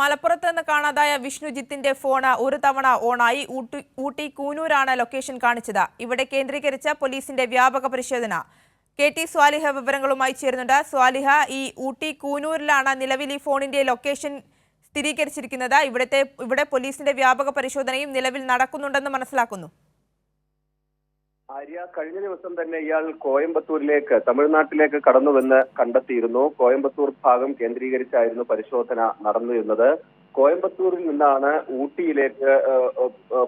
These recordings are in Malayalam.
മലപ്പുറത്ത് നിന്ന് കാണാതായ വിഷ്ണുജിത്തിന്റെ ഫോൺ ഒരു തവണ ഓണായി. ഊട്ടി കൂനൂരാണ് ലൊക്കേഷൻ കാണിച്ചത്. ഇവിടെ കേന്ദ്രീകരിച്ച പോലീസിന്റെ വ്യാപക പരിശോധന. KT സ്വാലിഹ വിവരങ്ങളുമായി ചേരുന്നുണ്ട്. സ്വാലിഹ, ഈ ഊട്ടി കൂനൂരിലാണ് നിലവിൽ ഈ ഫോണിന്റെ ലൊക്കേഷൻ സ്ഥിരീകരിച്ചിരിക്കുന്നത്. ഇവിടെ പോലീസിന്റെ വ്യാപക പരിശോധനയും നിലവിൽ നടക്കുന്നുണ്ടെന്ന് മനസ്സിലാക്കുന്നു. ആര്യ, കഴിഞ്ഞ ദിവസം തന്നെ ഇയാൾ കോയമ്പത്തൂരിലേക്ക്, തമിഴ്നാട്ടിലേക്ക് കടന്നുവെന്ന് കണ്ടെത്തിയിരുന്നു. കോയമ്പത്തൂർ ഭാഗം കേന്ദ്രീകരിച്ചായിരുന്നു പരിശോധന നടന്നിരുന്നത്. കോയമ്പത്തൂരിൽ നിന്നാണ് ഊട്ടിയിലേക്ക്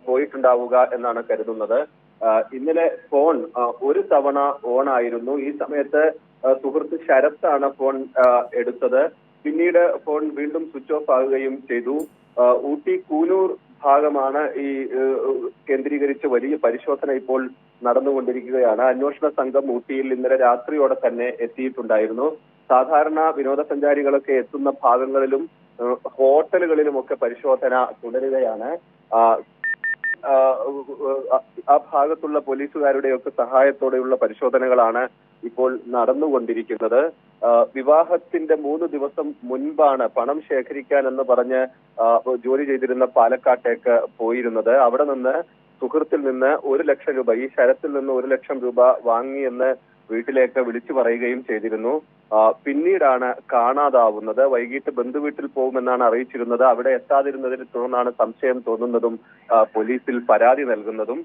പോയിട്ടുണ്ടാവുക എന്നാണ് കരുതുന്നത്. ഇന്നലെ ഫോൺ ഒരു തവണ ഓൺ ആയിരുന്നു. ഈ സമയത്ത് സുഹൃത്ത് ശരത്താണ് ഫോൺ എടുത്തത്. പിന്നീട് ഫോൺ വീണ്ടും സ്വിച്ച് ഓഫ് ആകുകയും ചെയ്തു. ഊട്ടി കൂനൂർ ഭാഗമാണ് ഈ കേന്ദ്രീകരിച്ച് വലിയ പരിശോധന ഇപ്പോൾ നടന്നുകൊണ്ടിരിക്കുകയാണ്. അന്വേഷണ സംഘം ഊട്ടിയിൽ ഇന്നലെ രാത്രിയോടെ തന്നെ എത്തിയിട്ടുണ്ടായിരുന്നു. സാധാരണ വിനോദസഞ്ചാരികളൊക്കെ എത്തുന്ന ഭാഗങ്ങളിലും ഹോട്ടലുകളിലുമൊക്കെ പരിശോധന തുടരുകയാണ്. ആ ഭാഗത്തുള്ള പോലീസുകാരുടെയൊക്കെ സഹായത്തോടെയുള്ള പരിശോധനകളാണ് ഇപ്പോൾ നടന്നുകൊണ്ടിരിക്കുന്നത്. വിവാഹത്തിന്റെ 3 ദിവസം മുൻപാണ് പണം ശേഖരിക്കാൻ എന്ന് പറഞ്ഞ് ജോലി ചെയ്തിരുന്ന പാലക്കാട്ടേക്ക് പോയിരുന്നത്. അവിടെ നിന്ന് സുഹൃത്തിൽ നിന്ന് 1 ലക്ഷം രൂപ, ഈ ശരത്തിൽ നിന്ന് 1 ലക്ഷം രൂപ വാങ്ങിയെന്ന് വീട്ടിലേക്ക് വിളിച്ചു പറയുകയും ചെയ്തിരുന്നു. പിന്നീടാണ് കാണാതാവുന്നത്. വൈകിട്ട് ബന്ധുവീട്ടിൽ പോകുമെന്നാണ് അറിയിച്ചിരുന്നത്. അവിടെ എത്താതിരുന്നതിനെ തുടർന്നാണ് സംശയം തോന്നുന്നതും പോലീസിൽ പരാതി നൽകുന്നതും.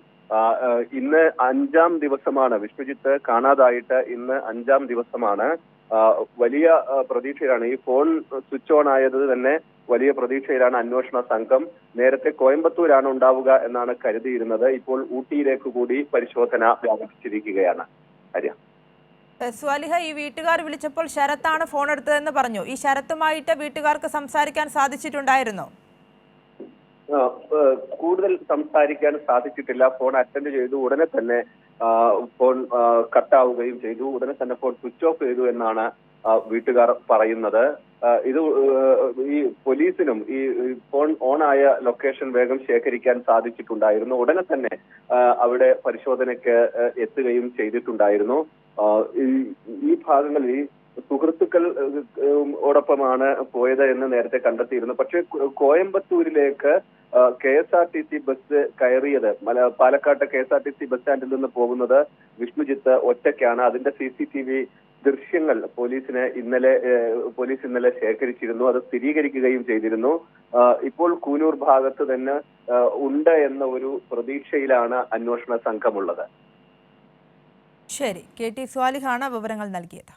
ഇന്ന് 5ാം ദിവസമാണ് വിഷ്ണുജിത്ത് കാണാതായിട്ട്. ഇന്ന് 5ാം ദിവസമാണ്. വലിയ പ്രതീക്ഷയിലാണ്. ഈ ഫോൺ സ്വിച്ച് ഓൺ ആയത് തന്നെ വലിയ പ്രതീക്ഷയിലാണ് അന്വേഷണ സംഘം. നേരത്തെ കോയമ്പത്തൂരാണ് ഉണ്ടാവുക എന്നാണ് കരുതിയിരുന്നത്. ഇപ്പോൾ ഊട്ടിയിലേക്ക് കൂടി പരിശോധന വ്യാപിപ്പിച്ചിരിക്കുകയാണ്. ആര്യ, സ്വാലിഹ, ഈ വീട്ടുകാർ വിളിച്ചപ്പോൾ ശരത്താണ് ഫോൺ എടുത്തതെന്ന് പറഞ്ഞു. ഈ ശരത്തുമായിട്ട് വീട്ടുകാർക്ക് സംസാരിക്കാൻ സാധിച്ചിട്ടുണ്ടായിരുന്നോ? കൂടുതൽ സംസാരിക്കാൻ സാധിച്ചിട്ടില്ല. ഫോൺ അറ്റൻഡ് ചെയ്തു. ഉടനെ തന്നെ ഫോൺ കട്ടാവുകയും ചെയ്തു. ഉടനെ തന്നെ ഫോൺ സ്വിച്ച് ഓഫ് ചെയ്തു എന്നാണ് വീട്ടുകാർ പറയുന്നത്. ഇത് ഈ പോലീസിനും ഈ ഫോൺ ഓൺ ആയ ലൊക്കേഷൻ വേഗം ശേഖരിക്കാൻ സാധിച്ചിട്ടുണ്ടായിരുന്നു. ഉടനെ തന്നെ അവിടെ പരിശോധനയ്ക്ക് എത്തുകയും ചെയ്തിട്ടുണ്ടായിരുന്നു. ഈ ഭാഗങ്ങളിൽ സുഹൃത്തുക്കൾ ഓടൊപ്പമാണ് പോയത് എന്ന് നേരത്തെ കണ്ടെത്തിയിരുന്നു. പക്ഷേ കോയമ്പത്തൂരിലേക്ക് KSRTC ബസ് കയറിയത്, പാലക്കാട്ട് KSRTC ബസ് സ്റ്റാൻഡിൽ നിന്ന് പോകുന്നത് വിഷ്ണുജിത്ത് ഒറ്റയ്ക്കാണ്. അതിന്റെ CCTV ദൃശ്യങ്ങൾ പോലീസ് ഇന്നലെ ശേഖരിച്ചിരുന്നു. അത് സ്ഥിരീകരിക്കുകയും ചെയ്തിരുന്നു. ഇപ്പോൾ കൂനൂർ ഭാഗത്ത് തന്നെ ഉണ്ട് എന്ന ഒരു പ്രതീക്ഷയിലാണ് അന്വേഷണ സംഘമുള്ളത്. ശരി, KT സ്വാലിഹാണ് വിവരങ്ങൾ നൽകിയത്.